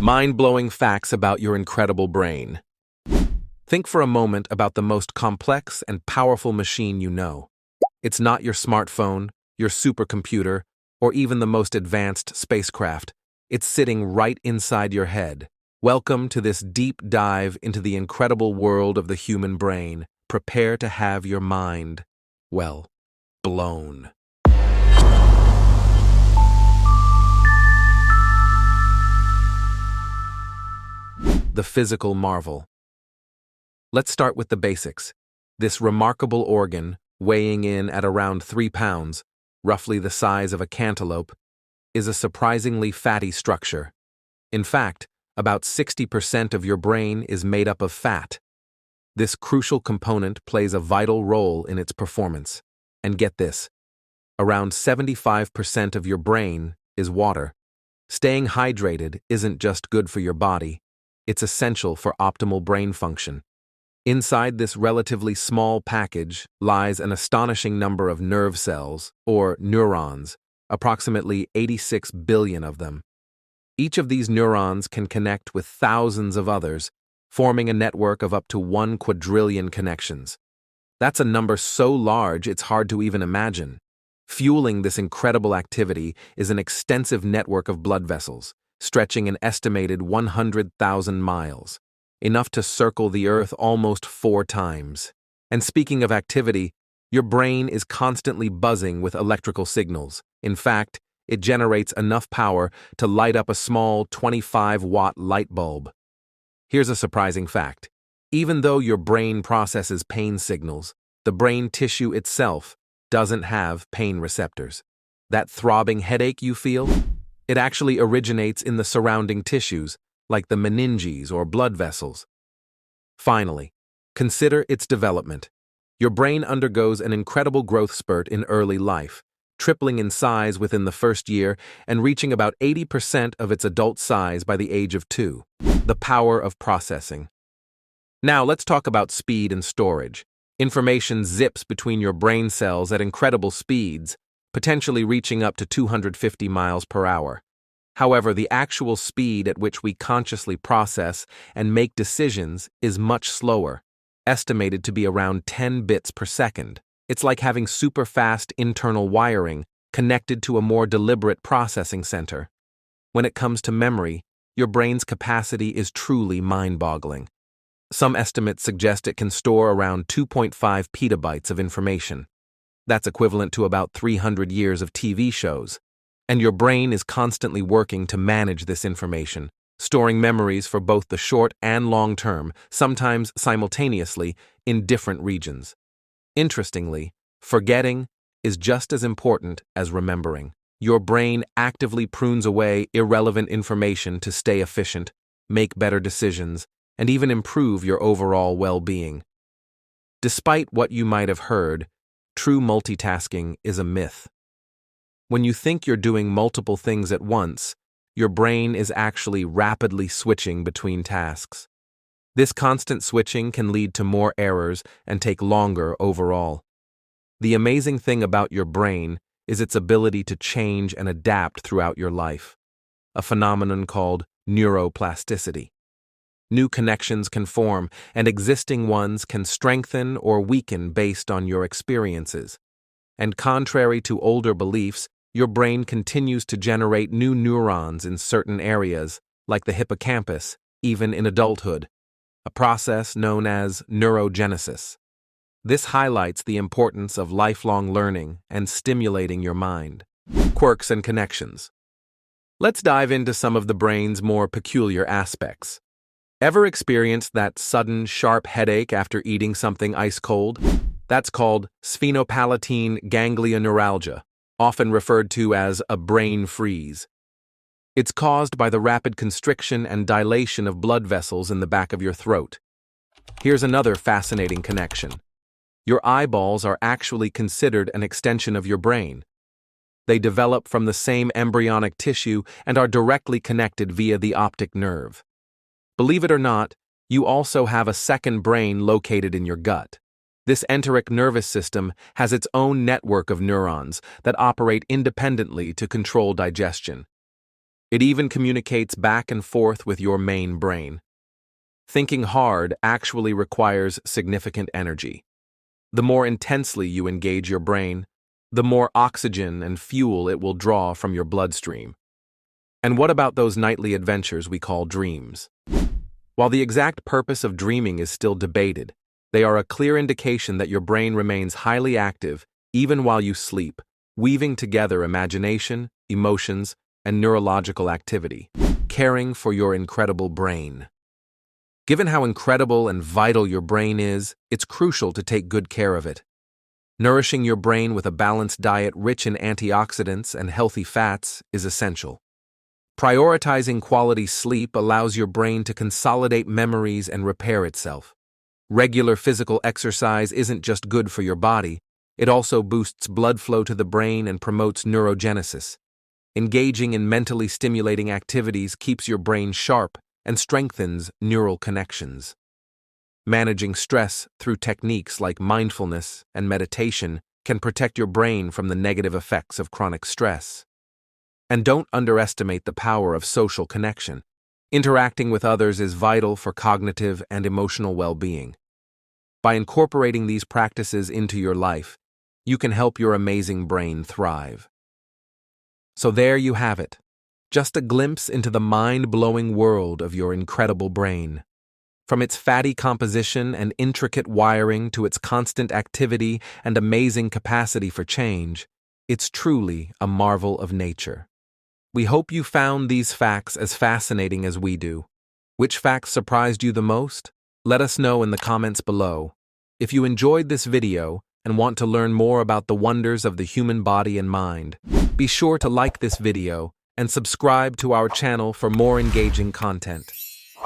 Mind-blowing facts about your incredible brain. Think for a moment about the most complex and powerful machine you know. It's not your smartphone, your supercomputer, or even the most advanced spacecraft. It's sitting right inside your head. Welcome to this deep dive into the incredible world of the human brain. Prepare to have your mind, well, blown. The physical marvel. Let's start with the basics. This remarkable organ, weighing in at around 3 pounds, roughly the size of a cantaloupe, is a surprisingly fatty structure. In fact, about 60% of your brain is made up of fat. This crucial component plays a vital role in its performance. And get this, around 75% of your brain is water. Staying hydrated isn't just good for your body, it's essential for optimal brain function. Inside this relatively small package lies an astonishing number of nerve cells, or neurons, approximately 86 billion of them. Each of these neurons can connect with thousands of others, forming a network of up to 1 quadrillion connections. That's a number so large it's hard to even imagine. Fueling this incredible activity is an extensive network of blood vessels, stretching an estimated 100,000 miles, enough to circle the Earth almost 4 times. And speaking of activity, your brain is constantly buzzing with electrical signals. In fact, it generates enough power to light up a small 25-watt light bulb. Here's a surprising fact. Even though your brain processes pain signals, the brain tissue itself doesn't have pain receptors. That throbbing headache you feel? It actually originates in the surrounding tissues, like the meninges or blood vessels. Finally, consider its development. Your brain undergoes an incredible growth spurt in early life, tripling in size within the first year and reaching about 80% of its adult size by the age of 2. The power of processing. Now let's talk about speed and storage. Information zips between your brain cells at incredible speeds, potentially reaching up to 250 miles per hour. However, the actual speed at which we consciously process and make decisions is much slower, estimated to be around 10 bits per second. It's like having super-fast internal wiring connected to a more deliberate processing center. When it comes to memory, your brain's capacity is truly mind-boggling. Some estimates suggest it can store around 2.5 petabytes of information. That's equivalent to about 300 years of TV shows. And your brain is constantly working to manage this information, storing memories for both the short and long term, sometimes simultaneously, in different regions. Interestingly, forgetting is just as important as remembering. Your brain actively prunes away irrelevant information to stay efficient, make better decisions, and even improve your overall well-being. Despite what you might have heard, true multitasking is a myth. When you think you're doing multiple things at once, your brain is actually rapidly switching between tasks. This constant switching can lead to more errors and take longer overall. The amazing thing about your brain is its ability to change and adapt throughout your life, a phenomenon called neuroplasticity. New connections can form, and existing ones can strengthen or weaken based on your experiences. And contrary to older beliefs, your brain continues to generate new neurons in certain areas, like the hippocampus, even in adulthood, a process known as neurogenesis. This highlights the importance of lifelong learning and stimulating your mind. Quirks and connections. Let's dive into some of the brain's more peculiar aspects. Ever experienced that sudden, sharp headache after eating something ice cold? That's called sphenopalatine ganglioneuralgia, often referred to as a brain freeze. It's caused by the rapid constriction and dilation of blood vessels in the back of your throat. Here's another fascinating connection. Your eyeballs are actually considered an extension of your brain. They develop from the same embryonic tissue and are directly connected via the optic nerve. Believe it or not, you also have a second brain located in your gut. This enteric nervous system has its own network of neurons that operate independently to control digestion. It even communicates back and forth with your main brain. Thinking hard actually requires significant energy. The more intensely you engage your brain, the more oxygen and fuel it will draw from your bloodstream. And what about those nightly adventures we call dreams? While the exact purpose of dreaming is still debated, they are a clear indication that your brain remains highly active even while you sleep, weaving together imagination, emotions, and neurological activity, caring for your incredible brain. Given how incredible and vital your brain is, it's crucial to take good care of it. Nourishing your brain with a balanced diet rich in antioxidants and healthy fats is essential. Prioritizing quality sleep allows your brain to consolidate memories and repair itself. Regular physical exercise isn't just good for your body, it also boosts blood flow to the brain and promotes neurogenesis. Engaging in mentally stimulating activities keeps your brain sharp and strengthens neural connections. Managing stress through techniques like mindfulness and meditation can protect your brain from the negative effects of chronic stress. And don't underestimate the power of social connection. Interacting with others is vital for cognitive and emotional well-being. By incorporating these practices into your life, you can help your amazing brain thrive. So there you have it. Just a glimpse into the mind-blowing world of your incredible brain. From its fatty composition and intricate wiring to its constant activity and amazing capacity for change, it's truly a marvel of nature. We hope you found these facts as fascinating as we do. Which facts surprised you the most? Let us know in the comments below. If you enjoyed this video and want to learn more about the wonders of the human body and mind, be sure to like this video and subscribe to our channel for more engaging content.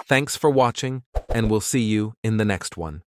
Thanks for watching, and we'll see you in the next one.